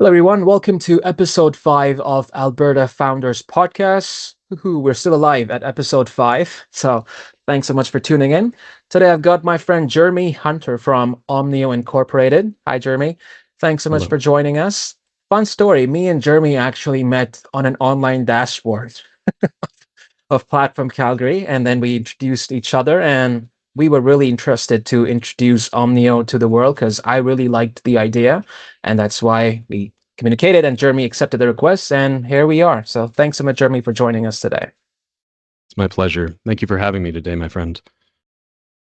everyone. Welcome to episode 5 of Alberta Founders Podcast. We're still alive at episode 5. So thanks so much for tuning in. Today I've got my friend Jeremy Hunter from Omneo Incorporated. Hi, Jeremy. Thanks so much Hello. for joining us. Fun story. Me and Jeremy actually met on an online dashboard of Platform Calgary, and then we introduced each other, and we were really interested to introduce Omneo to the world because I really liked the idea, and that's why we communicated, and Jeremy accepted the request, and here we are. So thanks so much, Jeremy, for joining us today. It's my pleasure. Thank you for having me today, my friend.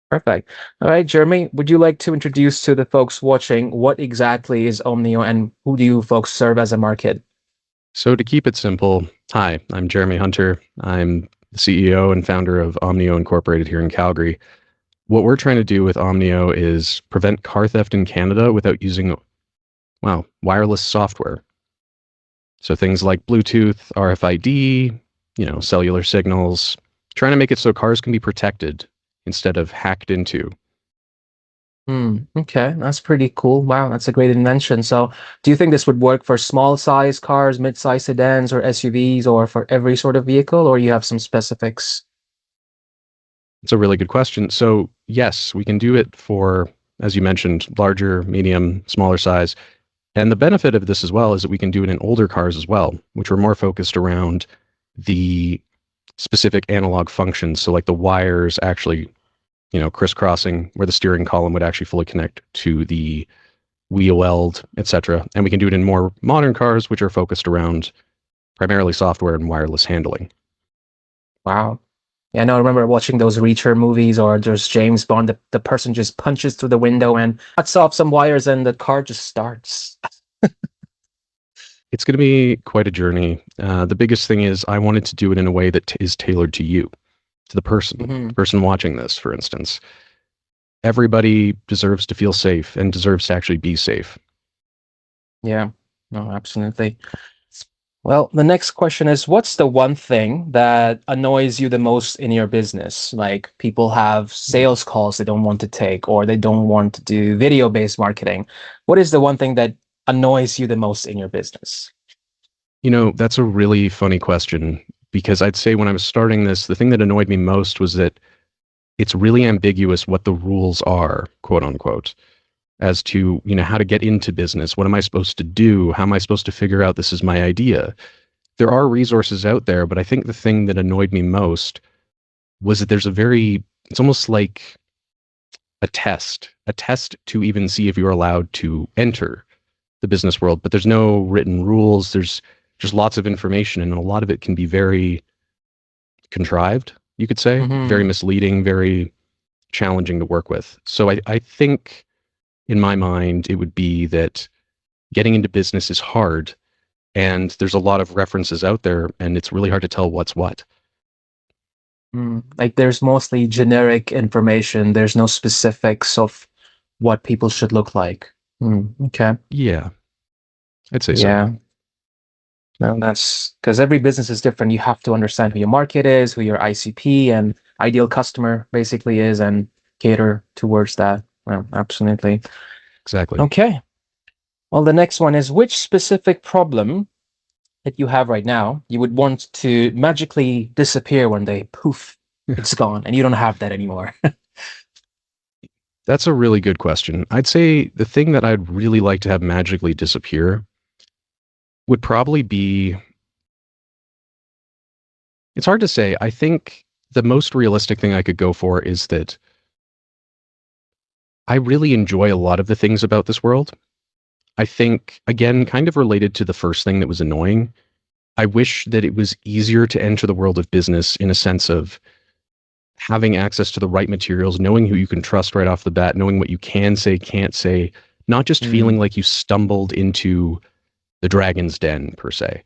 Perfect. All right, Jeremy, would you like to introduce to the folks watching what exactly is Omneo and who do you folks serve as a market? So to keep it simple, hi, I'm Jeremy Hunter. I'm the CEO and founder of Omneo Incorporated here in Calgary. What we're trying to do with Omneo is prevent car theft in Canada without using, wireless software. So things like Bluetooth, RFID, cellular signals, trying to make it so cars can be protected instead of hacked into. Okay, that's pretty cool. Wow, that's a great invention. So, do you think this would work for small size cars, mid-size sedans, or SUVs, or for every sort of vehicle, or you have some specifics? It's a really good question. So yes, we can do it for, as you mentioned, larger, medium, smaller size. And the benefit of this as well is that we can do it in older cars as well, which are more focused around the specific analog functions. So like the wires actually, crisscrossing where the steering column would actually fully connect to the wheel weld, etc. And we can do it in more modern cars, which are focused around primarily software and wireless handling. Wow. Yeah, no, I remember watching those Reacher movies or there's James Bond, the person just punches through the window and cuts off some wires and the car just starts. It's going to be quite a journey. The biggest thing is I wanted to do it in a way that is tailored to you, to the person watching this, for instance. Everybody deserves to feel safe and deserves to actually be safe. Yeah, no, absolutely. Well, the next question is, what's the one thing that annoys you the most in your business? Like people have sales calls they don't want to take, or they don't want to do video-based marketing. What is the one thing that annoys you the most in your business? That's a really funny question because I'd say when I was starting this, the thing that annoyed me most was that it's really ambiguous what the rules are, quote unquote, as to, how to get into business. What am I supposed to do? How am I supposed to figure out this is my idea? There are resources out there, but I think the thing that annoyed me most was that it's almost like a test to even see if you're allowed to enter the business world, but there's no written rules. There's just lots of information, and a lot of it can be very contrived, you could say, very misleading, very challenging to work with. So I think in my mind, it would be that getting into business is hard, and there's a lot of references out there, and it's really hard to tell what's what. Like there's mostly generic information. There's no specifics of what people should look like. Okay. Yeah, I'd say Yeah. so. No, that's because every business is different. You have to understand who your market is, who your ICP and ideal customer basically is, and cater towards that. Well, absolutely. Exactly. Okay. Well, the next one is which specific problem that you have right now you would want to magically disappear one day? Poof, it's gone, and you don't have that anymore. That's a really good question. I'd say the thing that I'd really like to have magically disappear would probably be, it's hard to say. I think the most realistic thing I could go for is that I really enjoy a lot of the things about this world. I think, again, kind of related to the first thing that was annoying, I wish that it was easier to enter the world of business in a sense of having access to the right materials, knowing who you can trust right off the bat, knowing what you can say, can't say, not just feeling like you stumbled into the dragon's den, per se.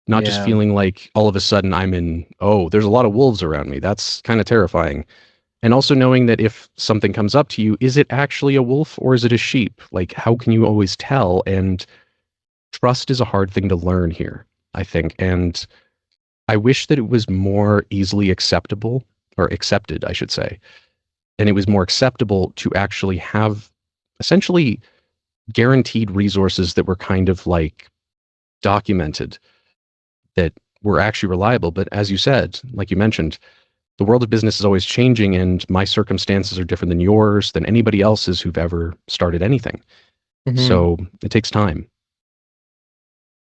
Not just Yeah. feeling like all of a sudden there's a lot of wolves around me. That's kind of terrifying. And also knowing that if something comes up to you, is it actually a wolf or is it a sheep? Like, how can you always tell? And trust is a hard thing to learn here, I think. And I wish that it was more easily acceptable, or accepted, I should say. And it was more acceptable to actually have essentially guaranteed resources that were kind of like documented, that were actually reliable. But as you said, like you mentioned, the world of business is always changing, and my circumstances are different than yours, than anybody else's who've ever started anything. Hmm. So it takes time.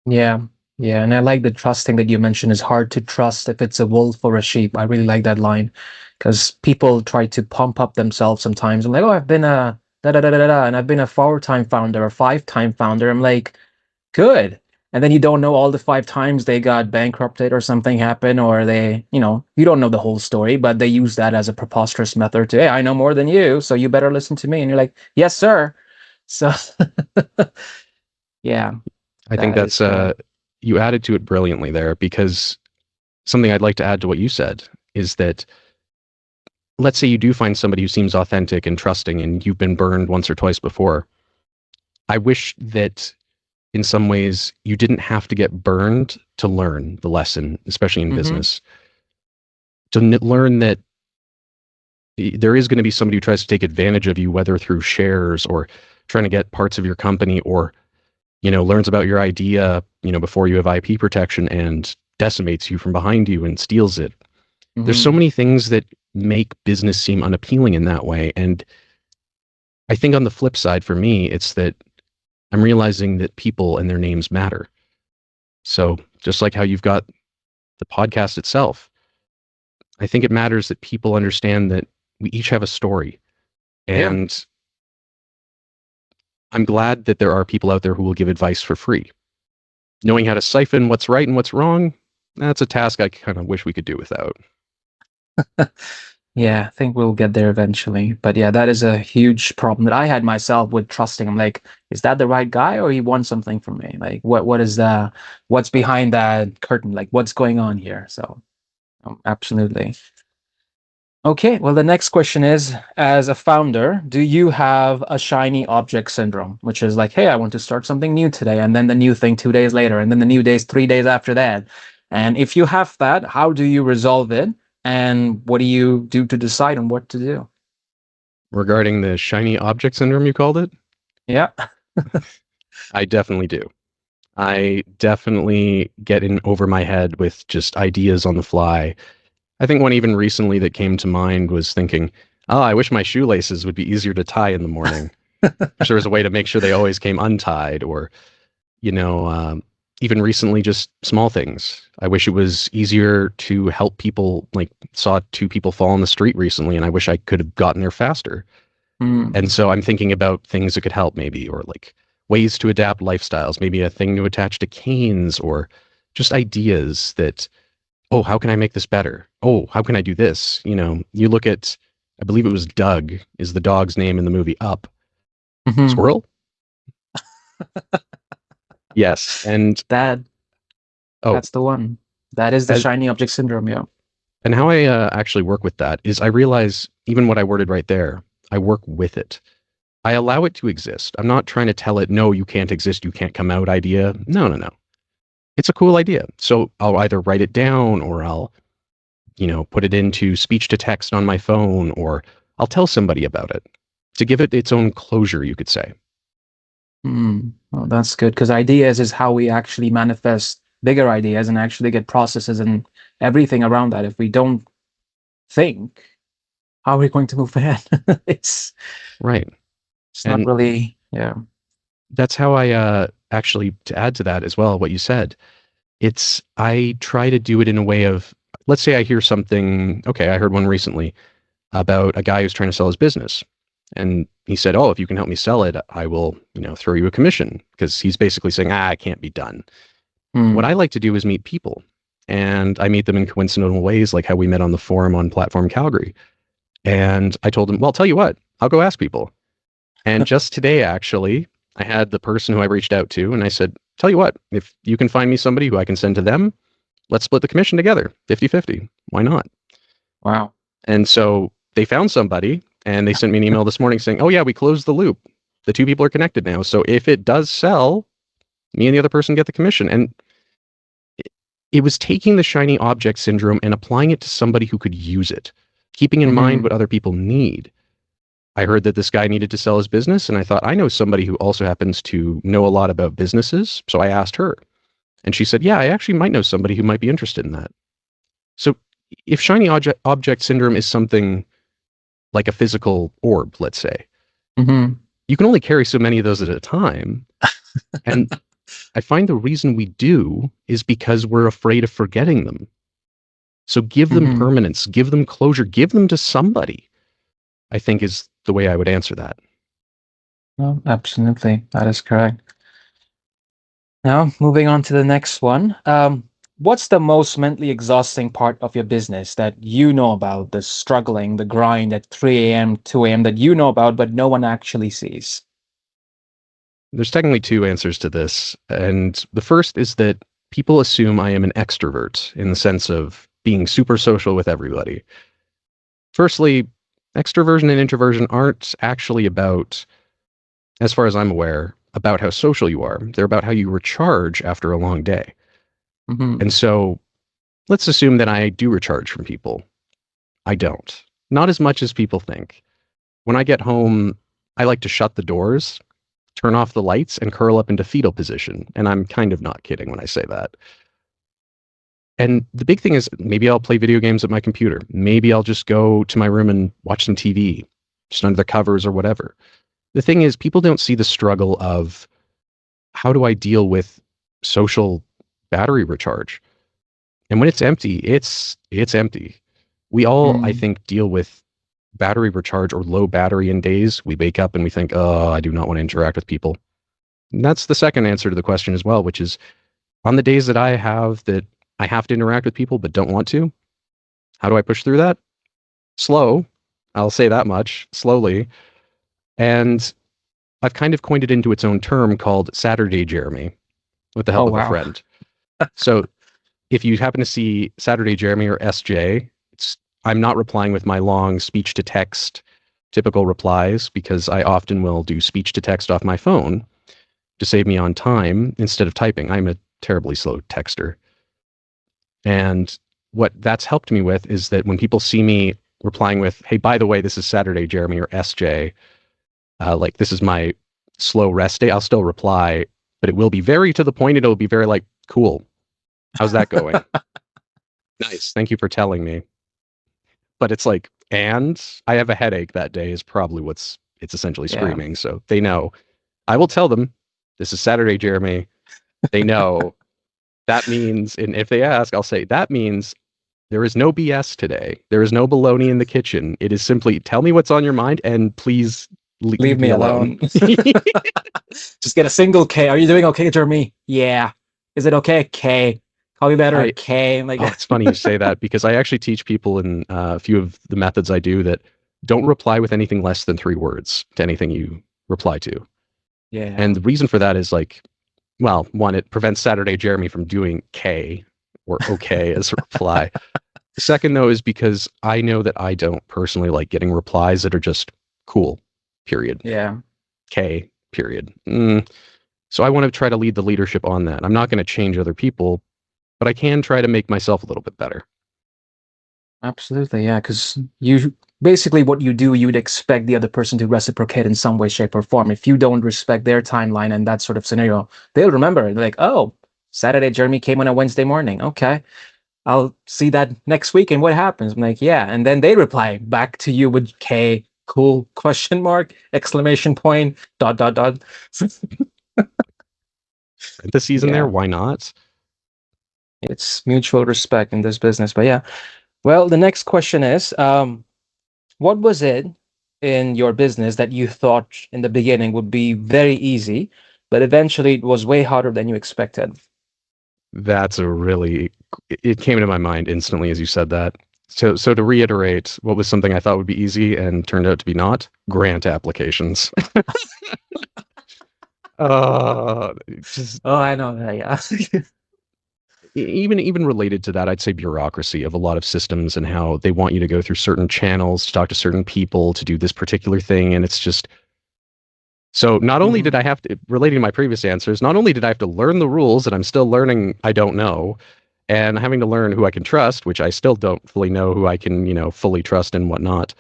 Yeah. Yeah. And I like the trusting that you mentioned is hard to trust if it's a wolf or a sheep. I really like that line because people try to pump up themselves sometimes. I'm like, oh, I've been a da da da da da, and I've been a 4-time founder, a 5-time founder. I'm like, good. And then you don't know all the 5 times they got bankrupted or something happened, or they, you don't know the whole story, but they use that as a preposterous method to, hey, I know more than you, so you better listen to me. And you're like, yes, sir. So, yeah, I think that that's is, you added to it brilliantly there, because something I'd like to add to what you said is that, let's say you do find somebody who seems authentic and trusting and you've been burned once or twice before. I wish that in some ways you didn't have to get burned to learn the lesson, especially in mm-hmm, business, to learn that there is going to be somebody who tries to take advantage of you, whether through shares or trying to get parts of your company, or learns about your idea before you have IP protection and decimates you from behind you and steals it. There's so mm-hmm, many things that make business seem unappealing in that way. And I think on the flip side for me, it's that I'm realizing that people and their names matter. So just like how you've got the podcast itself, I think it matters that people understand that we each have a story. yeah, And I'm glad that there are people out there who will give advice for free. Knowing how to siphon what's right and what's wrong, that's a task I kind of wish we could do without. yeah. I think we'll get there eventually. But yeah, that is a huge problem that I had myself with trusting. I'm like, is that the right guy, or he wants something from me? Like, what's behind that curtain? Like, what's going on here? So, absolutely. Okay, well, the next question is, as a founder, do you have a shiny object syndrome, which is like, hey, I want to start something new today, and then the new thing 2 days later, and then the new days 3 days after that? And if you have that, how do you resolve it? And what do you do to decide on what to do? Regarding the shiny object syndrome, you called it, Yeah. I definitely do. I definitely get in over my head with just ideas on the fly. I think one even recently that came to mind was thinking, oh, I wish my shoelaces would be easier to tie in the morning. Wish there was a way to make sure they always came untied, or, you know, um, even recently, just small things. I wish it was easier to help people. Like, saw 2 people fall in the street recently, and I wish I could have gotten there faster. And Hmm. so I'm thinking about things that could help, maybe, or like ways to adapt lifestyles, maybe a thing to attach to canes, or just ideas that, oh, how can I make this better? Oh, how can I do this? You look at, I believe it was Doug, is the dog's name in the movie Up. Hmm. Squirrel? Yes. And That oh, that's the one. That is the as, shiny object syndrome. Yeah. and how I actually work with that is I realize even what I worded right there, I work with it. I allow it to exist. I'm not trying to tell it, no, you can't exist, you can't come out idea. No, no, no. It's a cool idea. So I'll either write it down, or I'll, put it into speech to text on my phone, or I'll tell somebody about it to give it its own closure, you could say. Well, that's good because ideas is how we actually manifest bigger ideas and actually get processes and everything around that. If we don't think, how are we going to move ahead? it's Right. it's not And really, yeah. that's how I actually, to add to that as well, what you said, I try to do it in a way of, let's say I hear something. Okay, I heard one recently about a guy who's trying to sell his business. And he said, oh, if you can help me sell it, I will, throw you a commission, because he's basically saying, it can't be done. What I Hmm. like to do is meet people, and I meet them in coincidental ways, like how we met on the forum on Platform Calgary. And I told him, well, tell you what, I'll go ask people. And just today, actually, I had the person who I reached out to, and I said, tell you what, if you can find me somebody who I can send to them, let's split the commission together, 50-50. Why not? Wow. And so they found somebody, and they sent me an email this morning saying, oh, yeah, we closed the loop. The 2 people are connected now. So if it does sell, me and the other person get the commission. And it was taking the shiny object syndrome and applying it to somebody who could use it, keeping in mind Hmm. what other people need. I heard that this guy needed to sell his business, and I thought, I know somebody who also happens to know a lot about businesses. So I asked her, and she said, yeah, I actually might know somebody who might be interested in that. So if shiny object syndrome is something like a physical orb, let's say, Mm-hmm. you can only carry so many of those at a time. And I find the reason we do is because we're afraid of forgetting them. So give them Mm-hmm. permanence, give them closure, give them to somebody, I think is the way I would answer that. Well, absolutely. That is correct. Now, moving on to the next one. What's the most mentally exhausting part of your business that you know about, the struggling, the grind at 3 a.m., 2 a.m. that you know about, but no one actually sees? There's technically two answers to this. And the first is that people assume I am an extrovert in the sense of being super social with everybody. Firstly, extroversion and introversion aren't actually about, as far as I'm aware, about how social you are. They're about how you recharge after a long day. Mm-hmm. And so let's assume that I do recharge from people. I don't. Not as much as people think. When I get home, I like to shut the doors, turn off the lights, and curl up into fetal position. And I'm kind of not kidding when I say that. And the big thing is maybe I'll play video games at my computer. Maybe I'll just go to my room and watch some TV, just under the covers or whatever. The thing is, people don't see the struggle of how do I deal with social battery recharge? And when it's empty, it's empty. We all, I Mm. think, deal with battery recharge or low battery in days. We wake up and we think, oh, I do not want to interact with people. And that's the second answer to the question as well, which is on the days that I have to interact with people but don't want to, how do I push through that? Slow. I'll say that much, slowly. And I've kind of coined it into its own term called Saturday Jeremy with the Oh, help of a wow. friend. So if you happen to see Saturday Jeremy or SJ, I'm not replying with my long speech to text typical replies because I often will do speech to text off my phone to save me on time instead of typing. I'm a terribly slow texter. And what that's helped me with is that when people see me replying with, hey, by the way, this is Saturday Jeremy or SJ, like this is my slow rest day, I'll still reply, but it will be very to the point. It'll be very like, cool. How's that going? Nice. Thank you for telling me. But it's like, and I have a headache that day is probably it's essentially Yeah. screaming. So they know. I will tell them this is Saturday, Jeremy. They know that means, and if they ask, I'll say that means there is no BS today. There is no baloney in the kitchen. It is simply tell me what's on your mind and please Leave leave me me alone. alone. Just get a single K. Are you doing okay, Jeremy? Yeah. Is it okay? K. Call me better. I K. Like, Oh, it's funny you say that because I actually teach people in a few of the methods I do that don't reply with anything less than 3 words to anything you reply to. yeah. And the reason for that is like, well, one, it prevents Saturday Jeremy from doing K or okay as a reply. The second, though, is because I know that I don't personally like getting replies that are just cool, period. Yeah. K, period. So I want to try to lead the leadership on that. I'm not going to change other people, but I can try to make myself a little bit better. Absolutely. Yeah. Because you basically what you do, you'd expect the other person to reciprocate in some way, shape, or form. If you don't respect their timeline and that sort of scenario, they'll remember it. Like, oh, Saturday, Jeremy came on a Wednesday morning. Okay. I'll see that next week. And what happens? I'm like, yeah. And then they reply back to you with K, cool, question mark, exclamation point, dot, dot, dot. The season there, Yeah. why not? It's mutual respect in this business. But yeah. Well, the next question is, what was it in your business that you thought in the beginning would be very easy, but eventually it was way harder than you expected? That's a really, it came to my mind instantly as you said that. So to reiterate, what was something I thought would be easy and turned out to be not? Grant applications. Just Oh, I know that. Yeah. even related to that, I'd say bureaucracy of a lot of systems and how they want you to go through certain channels to talk to certain people to do this particular thing, and it's just so not only did Mhm. I have to, relating to my previous answers, not only did I have to learn the rules that I'm still learning, I don't know, and having to learn who I can trust, which I still don't fully know who I can, fully trust and whatnot.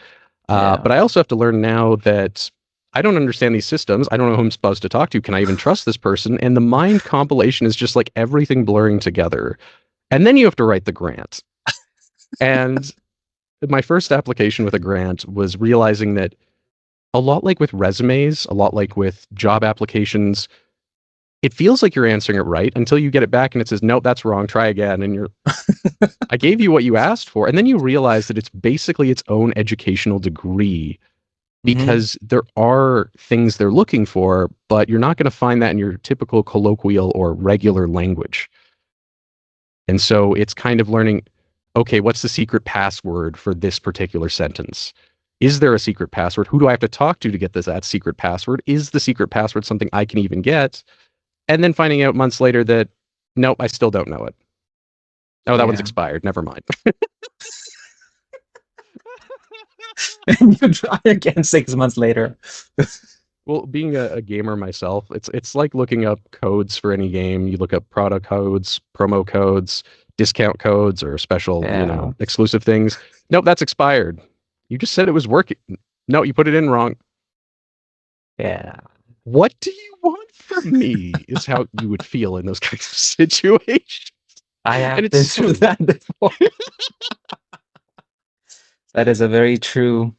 Yeah. But I also have to learn now that I don't understand these systems. I don't know who I'm supposed to talk to. Can I even trust this person? And the mind compilation is just like everything blurring together. And then you have to write the grant. And my first application with a grant was realizing that a lot like with resumes, a lot like with job applications, it feels like you're answering it right until you get it back and it says, nope, that's wrong. Try again. And I gave you what you asked for. And then you realize that it's basically its own educational degree Hmm. because there are things they're looking for, but you're not going to find that in your typical colloquial or regular language. And so it's kind of learning, okay, what's the secret password for this particular sentence? Is there a secret password? Who do I have to talk to get that secret password? Is the secret password something I can even get? And then finding out months later that, nope, I still don't know it. Oh, that one's Yeah. expired. Never mind. And you try again 6 months later. Well, being a gamer myself, it's like looking up codes for any game. You look up product codes, promo codes, discount codes, or special, Yeah. exclusive things. Nope, that's expired. You just said it was working. No, you put it in wrong. Yeah. What do you want from me? Is how you would feel in those kinds of situations. I And have it's been through so that before. That is a very true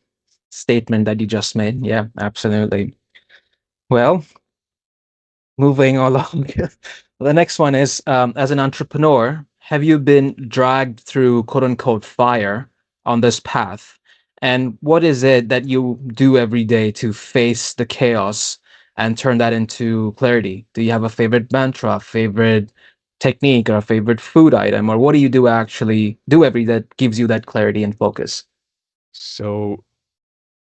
statement that you just made. Yeah, absolutely. Well, moving along. The next one is as an entrepreneur, have you been dragged through quote unquote fire on this path? And what is it that you do every day to face the chaos and turn that into clarity? Do you have a favorite mantra, favorite technique, or a favorite food item? Or what do you do actually do every day that gives you that clarity and focus? so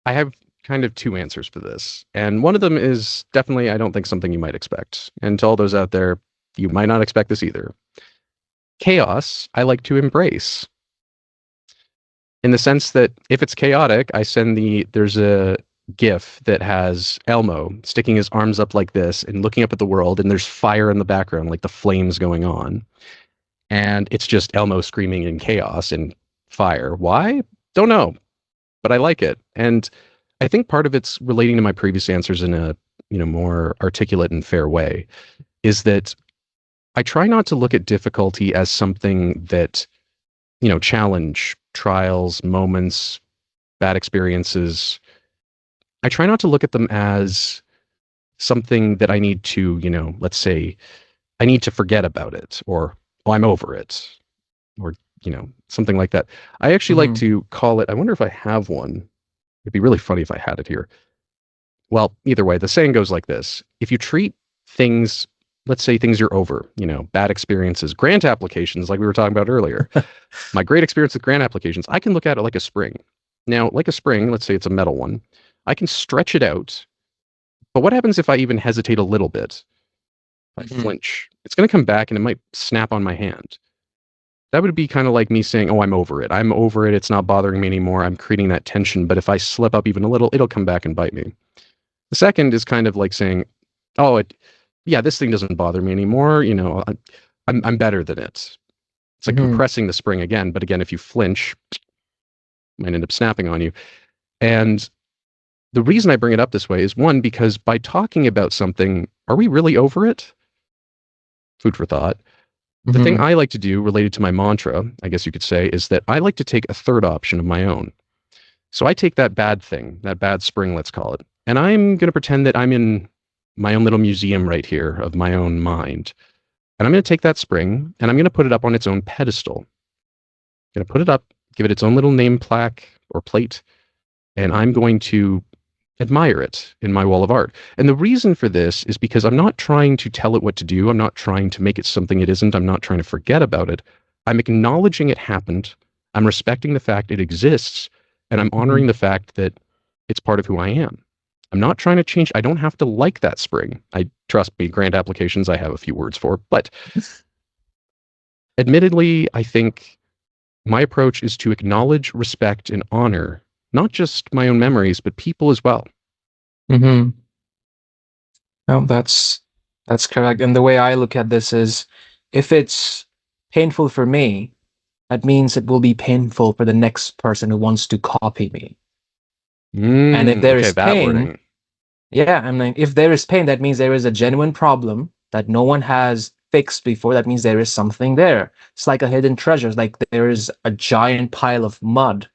I have kind of two answers for this. And one of them is definitely, I don't think, something you might expect. And to all those out there, you might not expect this either. Chaos, I like to embrace in the sense that if it's chaotic, there's a GIF that has Elmo sticking his arms up like this and looking up at the world, and there's fire in the background, like the flames going on. And it's just Elmo screaming in chaos and fire. Why? Don't know, but I like it. And I think part of it's relating to my previous answers in a more articulate and fair way is that I try not to look at difficulty as something that challenge, trials, moments, bad experiences. I try not to look at them as something that I need to, let's say I need to forget about it or, oh, I'm over it or, something like that. I actually like Hmm. to call it, I wonder if I have one. It'd be really funny if I had it here. Well, either way, the saying goes like this. If you treat things, let's say things you're over, bad experiences, grant applications, like we were talking about earlier, my great experience with grant applications, I can look at it like a spring. Now, like a spring, let's say it's a metal one, I can stretch it out. But what happens if I even hesitate a little bit? If I Hmm. flinch, it's going to come back and it might snap on my hand. That would be kind of like me saying, oh, I'm over it. I'm over it. It's not bothering me anymore. I'm creating that tension. But if I slip up even a little, it'll come back and bite me. The second is kind of like saying, oh, yeah, this thing doesn't bother me anymore. I'm better than it. It's like Hmm. compressing the spring again. But again, if you flinch, it might end up snapping on you. And the reason I bring it up this way is one, because by talking about something, are we really over it? Food for thought. The thing Hmm. I like to do related to my mantra, I guess you could say, is that I like to take a third option of my own. So I take that bad thing, that bad spring, let's call it, and I'm going to pretend that I'm in my own little museum right here of my own mind. And I'm going to take that spring and I'm going to put it up on its own pedestal. I'm going to put it up, give it its own little name plaque or plate, and I'm going to admire it in my wall of art. And the reason for this is because I'm not trying to tell it what to do. I'm not trying to make it something it isn't. I'm not trying to forget about it. I'm acknowledging it happened. I'm respecting the fact it exists. And I'm Hmm. honoring the fact that it's part of who I am. I'm not trying to change. I don't have to like that spring. I trust me, grant applications, I have a few words for. But admittedly, I think my approach is to acknowledge, respect, and honor not just my own memories, but people as well. Hmm. No, that's correct. And the way I look at this is if it's painful for me, that means it will be painful for the next person who wants to copy me. And if there Okay, is that pain, wording. yeah, I mean, if there is pain, that means there is a genuine problem that no one has fixed before. That means there is something there. It's like a hidden treasure. It's like there is a giant pile of mud.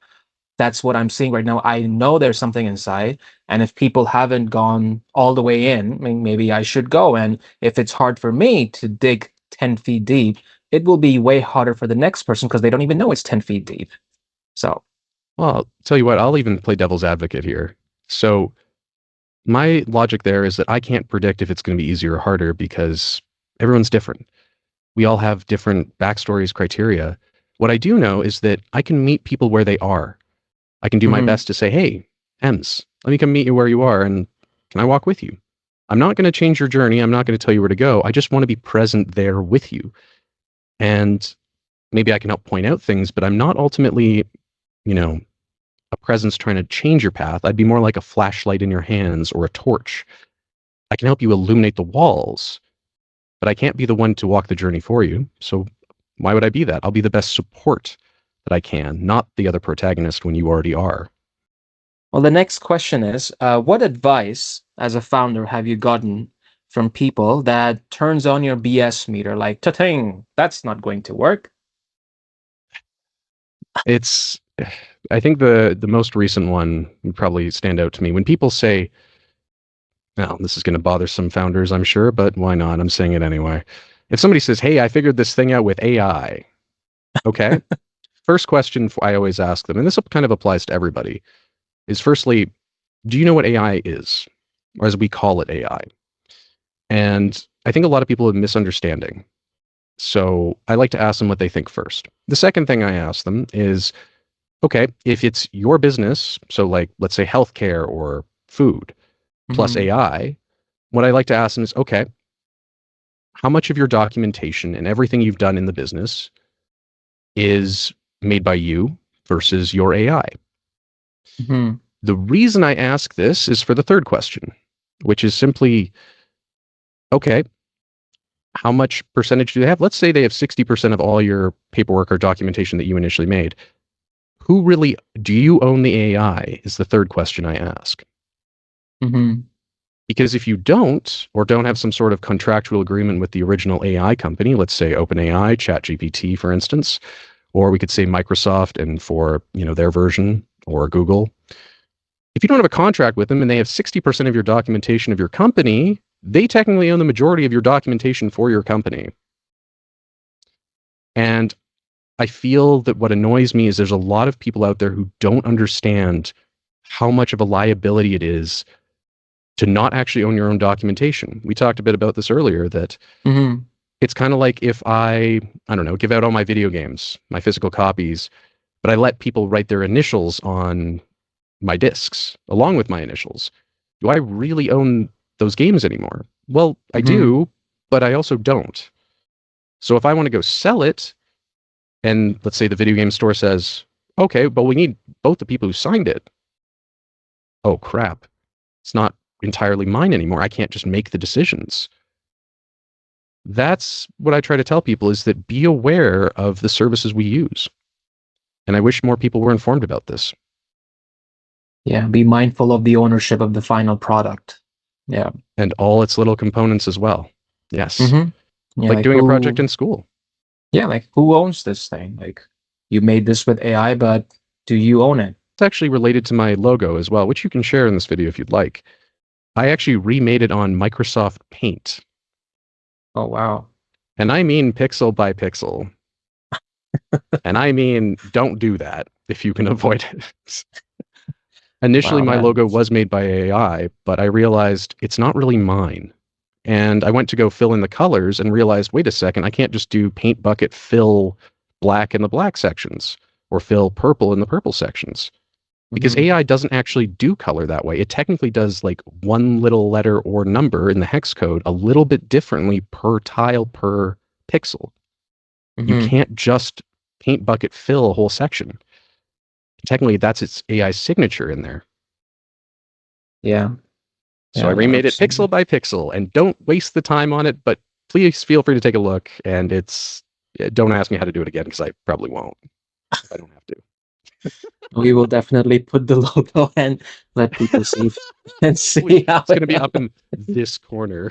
That's what I'm seeing right now. I know there's something inside. And if people haven't gone all the way in, I mean, maybe I should go. And if it's hard for me to dig 10 feet deep, it will be way harder for the next person because they don't even know it's 10 feet deep. So, Well, I'll tell you what, I'll even play devil's advocate here. So my logic there is that I can't predict if it's going to be easier or harder because everyone's different. We all have different backstories, criteria. What I do know is that I can meet people where they are. I can do my mhm, best to say, hey, Ems, let me come meet you where you are and can I walk with you? I'm not going to change your journey. I'm not going to tell you where to go. I just want to be present there with you. And maybe I can help point out things, but I'm not ultimately, you know, a presence trying to change your path. I'd be more like a flashlight in your hands or a torch. I can help you illuminate the walls, but I can't be the one to walk the journey for you. So why would I be that? I'll be the best support that I can, not the other protagonist when you already are. well, the next question is, what advice as a founder have you gotten from people that turns on your BS meter like, ta-ting, that's not going to work? It's I think the most recent one would probably stand out to me. When people say, well, this is going to bother some founders, I'm sure, but why not? I'm saying it anyway. If somebody says, hey, I figured this thing out with AI, okay. First question I always ask them, and this kind of applies to everybody, is firstly, do you know what AI is? Or as we call it, AI. And I think a lot of people have misunderstanding. So I like to ask them what they think first. The second thing I ask them is, okay, if it's your business, so like let's say healthcare or food plus Hmm. AI, what I like to ask them is, okay, how much of your documentation and everything you've done in the business is made by you versus your AI? Hmm. The reason I ask this is for the third question, which is simply, okay, how much percentage do they have? Let's say they have 60% of all your paperwork or documentation that you initially made. Who really do you own the AI? Is the third question I ask. Hmm. Because if you don't, or don't have some sort of contractual agreement with the original AI company, let's say OpenAI, ChatGPT, for instance, or we could say Microsoft and for their version, or Google. If you don't have a contract with them and they have 60% of your documentation of your company, they technically own the majority of your documentation for your company. And I feel that what annoys me is there's a lot of people out there who don't understand how much of a liability it is to not actually own your own documentation. We talked a bit about this earlier, that Hmm. it's kind of like if I don't know, give out all my video games, my physical copies, but I let people write their initials on my discs along with my initials. Do I really own those games anymore? Well, I Hmm. do, but I also don't. So if I want to go sell it, and let's say the video game store says, okay, but we need both the people who signed it. Oh, crap. It's not entirely mine anymore. I can't just make the decisions. That's what I try to tell people, is that be aware of the services we use. And I wish more people were informed about this. Yeah, be mindful of the ownership of the final product. Yeah. And all its little components as well. Yes. Hmm. Yeah, Like like doing a project who, in school. yeah, like who owns this thing? Like you made this with AI, but do you own it? It's actually related to my logo as well, which you can share in this video if you'd like. I actually remade it on Microsoft Paint. Oh, wow. And I mean pixel by pixel. And I mean, don't do that if you can avoid it. Initially, Wow, my that. logo was made by AI, but I realized it's not really mine. And I went to go fill in the colors and realized, wait a second, I can't just do paint bucket fill black in the black sections or fill purple in the purple sections, because Hmm. AI doesn't actually do color that way. It technically does like one little letter or number in the hex code a little bit differently per tile per pixel. You Hmm. can't just paint bucket fill a whole section. Technically, that's its AI signature in there. Yeah. So I Yeah, no, remade it pixel absolutely. by pixel, and don't waste the time on it, but please feel free to take a look. And don't ask me how to do it again because I probably won't. I don't have to. We will definitely put the logo and let people see and see how It's going to be up in this corner.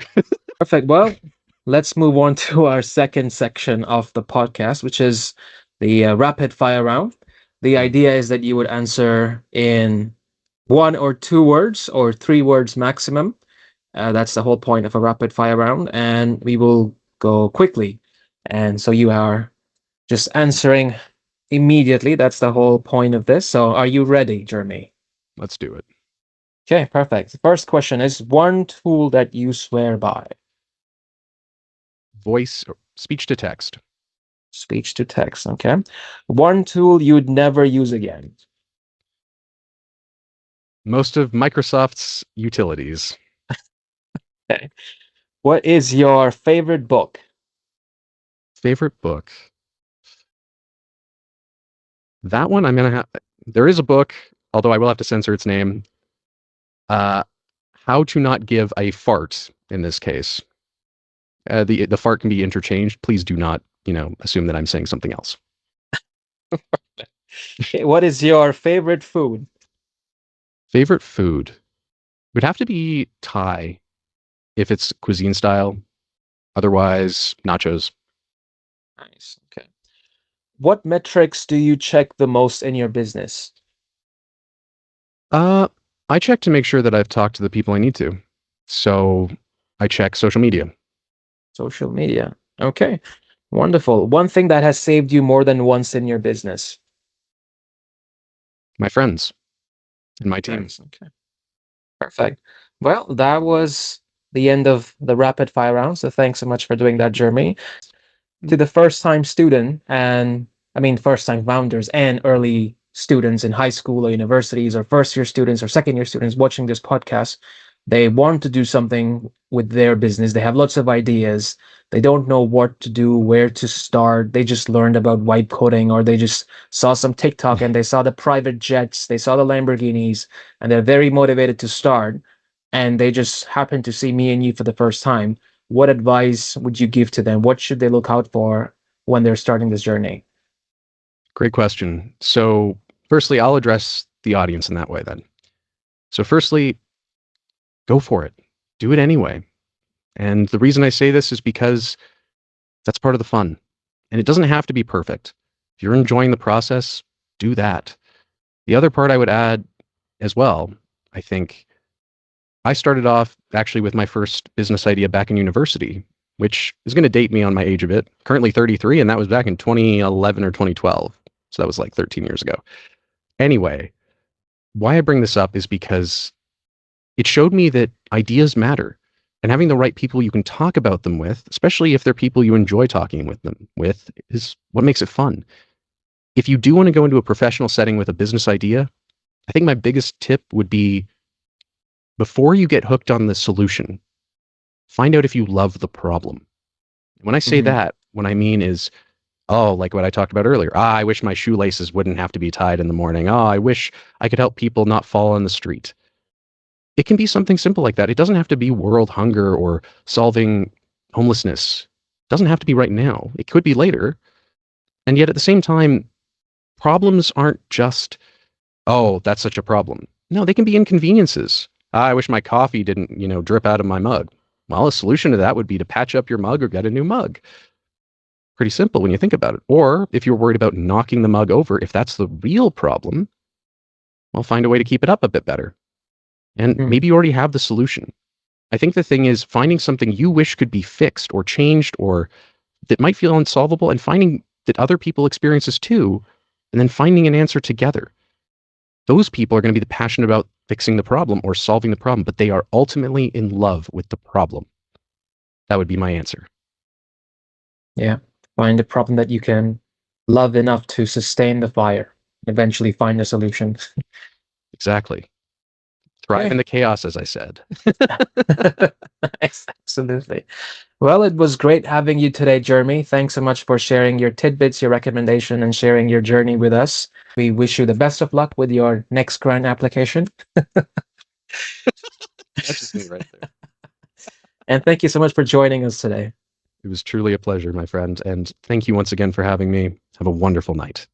Perfect. Well, let's move on to our second section of the podcast, which is the rapid fire round. The Mm. idea is that you would answer in one or two words or three words maximum. That's the whole point of a rapid fire round, and we will go quickly. And so you are just answering immediately. That's the whole point of this. So are you ready, Jeremy? Let's do it. Okay, perfect. The first question is one tool that you swear by. Voice or speech to text. Speech to text. Okay. One tool you'd never use again. Most of Microsoft's utilities. Okay. What is your favorite book? Favorite book. That one I'm going to have. There is a book, although I will have to censor its name. Uh, How to Not Give a Fart in this case. The fart can be interchanged. Please do not, assume that I'm saying something else. Okay. What is your favorite food? Favorite food would have to be Thai if it's cuisine style. Otherwise, nachos. Nice. Okay. What metrics do you check the most in your business? Uh, I check to make sure that I've talked to the people I need to. So I check social media. Social media. Okay. Wonderful. One thing that has saved you more than once in your business. My friends and my team. Nice. Okay. Perfect. Well, that was the end of the rapid fire round. So thanks so much for doing that, Jeremy. To the first time student and I mean first time founders and early students in high school or universities or first year students or second year students watching this podcast, they want to do something with their business. They have lots of ideas. They don't know what to do, where to start. They just learned about white coding or they just saw some TikTok and they saw the private jets, they saw the Lamborghinis, and they're very motivated to start. And they just happen to see me and you for the first time. What advice would you give to them? What should they look out for when they're starting this journey? Great question. So, firstly, I'll address the audience in that way then. So, firstly, go for it. Do it anyway. And the reason I say this is because that's part of the fun. And it doesn't have to be perfect. If you're enjoying the process, do that. The other part I would add as well, I think I started off actually with my first business idea back in university, which is going to date me on my age a bit. Currently 33, and that was back in 2011 or 2012. So that was like 13 years ago. Anyway, why I bring this up is because it showed me that ideas matter. And having the right people you can talk about them with, especially if they're people you enjoy talking with them with, is what makes it fun. If you do want to go into a professional setting with a business idea, I think my biggest tip would be before you get hooked on the solution, find out if you love the problem. When I say Mm-hmm. that, what I mean is, oh, like what I talked about earlier. I wish my shoelaces wouldn't have to be tied in the morning. I wish I could help people not fall on the street. It can be something simple like that. It doesn't have to be world hunger or solving homelessness. It doesn't have to be right now. It could be later. And yet at the same time, problems aren't just, oh, that's such a problem. No, they can be inconveniences. I wish my coffee didn't, drip out of my mug. Well, a solution to that would be to patch up your mug or get a new mug. Pretty simple when you think about it. Or if you're worried about knocking the mug over, if that's the real problem, well, find a way to keep it up a bit better. And Mm. maybe you already have the solution. I think the thing is finding something you wish could be fixed or changed or that might feel unsolvable and finding that other people experience this too, and then finding an answer together. Those people are going to be passionate about fixing the problem or solving the problem, but they are ultimately in love with the problem. That would be my answer. Yeah. Find a problem that you can love enough to sustain the fire. Eventually find a solution. Exactly. Thrive in Okay. the chaos, as I said. Absolutely. Well, it was great having you today, Jeremy. Thanks so much for sharing your tidbits, your recommendation, and sharing your journey with us. We wish you the best of luck with your next grant application. That's just me right there. And thank you so much for joining us today. It was truly a pleasure, my friend. And thank you once again for having me. Have a wonderful night.